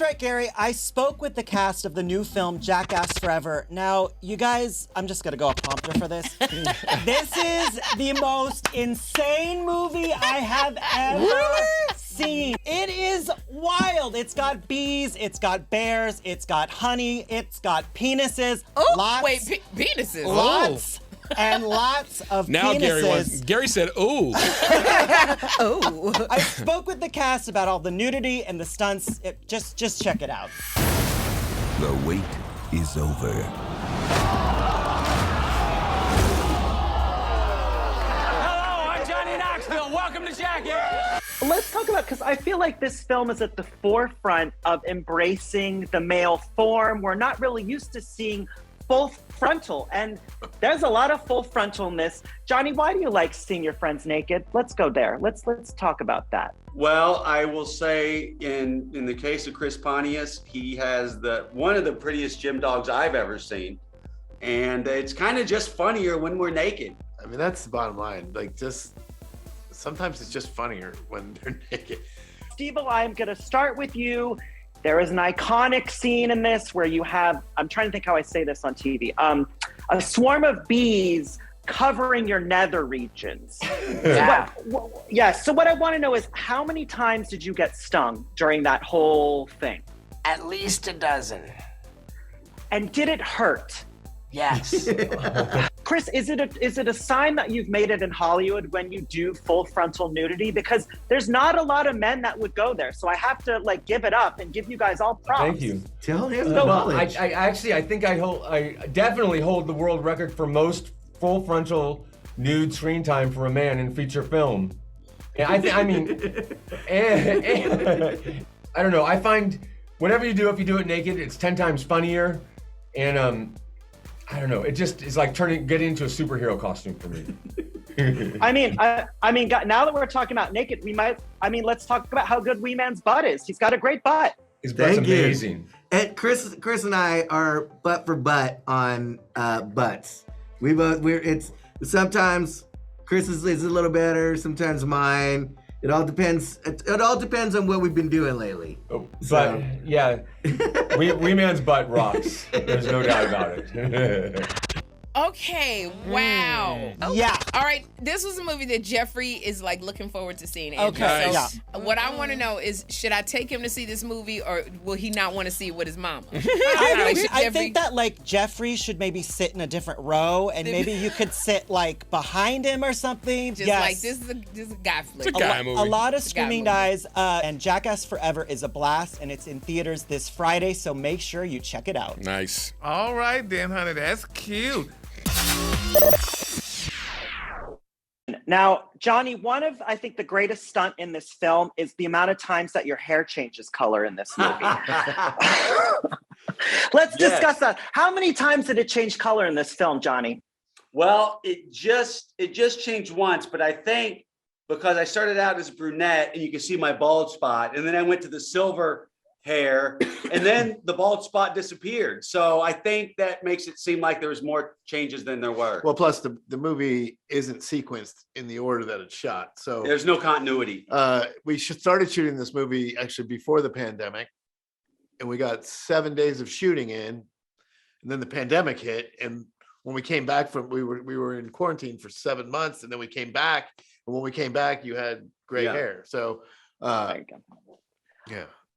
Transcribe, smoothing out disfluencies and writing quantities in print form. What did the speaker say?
Right, Gary, I spoke with the cast of the new film Jackass Forever. Now, you guys, I'm just gonna go a prompter for this. This is the most insane movie I have ever seen. It is wild. It's got bees, it's got bears, it's got honey, it's got penises. Oh, lots, wait, penises. Lots and lots of now penises. Gary said, "Ooh." Oh. I spoke with the cast about all the nudity and the stunts. Just check it out. The wait is over. Hello, I'm Johnny Knoxville. Welcome to Jackass. Let's talk about, because I feel like this film is at the forefront of embracing the male form. We're not really used to seeing full frontal, and there's a lot of full frontalness. Johnny, why do you like seeing your friends naked? Let's go there. Let's talk about that. Well, I will say in the case of Chris Pontius, he has one of the prettiest gym dogs I've ever seen. And it's kind of just funnier when we're naked. I mean, that's the bottom line. Like, sometimes it's just funnier when they're naked. Steve, I'm gonna start with you. There is an iconic scene in this where you have, I'm trying to think how I say this on TV, a swarm of bees covering your nether regions. So what I want to know is, how many times did you get stung during that whole thing? At least a dozen. And did it hurt? Yes. Chris, is it a sign that you've made it in Hollywood when you do full frontal nudity? Because there's not a lot of men that would go there. So I have to give it up and give you guys all props. Thank you. Tell him I definitely hold the world record for most full frontal nude screen time for a man in feature film. And I don't know. I find whatever you do, if you do it naked, it's 10 times funnier. And I don't know. It just is like getting into a superhero costume for me. I mean, now that we're talking about naked, let's talk about how good Wee Man's butt is. He's got a great butt. His butt's amazing. And Chris and I are butt for butt on butts. Sometimes Chris's is a little better, sometimes mine. It all depends. It all depends on what we've been doing lately. Oh, but yeah, Wee Man's butt rocks. There's no doubt about it. Okay, wow. Yeah. All right, this was a movie that Jeffrey is looking forward to seeing. Andrew. Okay, So what I want to know is, should I take him to see this movie, or will he not want to see it with his mama? I think that Jeffrey should maybe sit in a different row, and maybe you could sit behind him or something. Just this is a guy flick. It's a guy movie. A lot of screaming guys, and Jackass Forever is a blast, and it's in theaters this Friday, so make sure you check it out. Nice. All right then, honey, that's cute. Now, Johnny, one of, I think, the greatest stunt in this film is the amount of times that your hair changes color in this movie. Let's discuss that. How many times did it change color in this film, Johnny? Well, it just changed once, but I think because I started out as a brunette and you can see my bald spot, and then I went to the silver hair, and then the bald spot disappeared. So I think that makes it seem like there was more changes than there were. Well, plus the movie isn't sequenced in the order that it's shot. So there's no continuity. We started shooting this movie actually before the pandemic, and we got 7 days of shooting in, and then the pandemic hit. And when we came back we were in quarantine for 7 months, and then we came back. And when we came back, you had gray hair. So, yeah.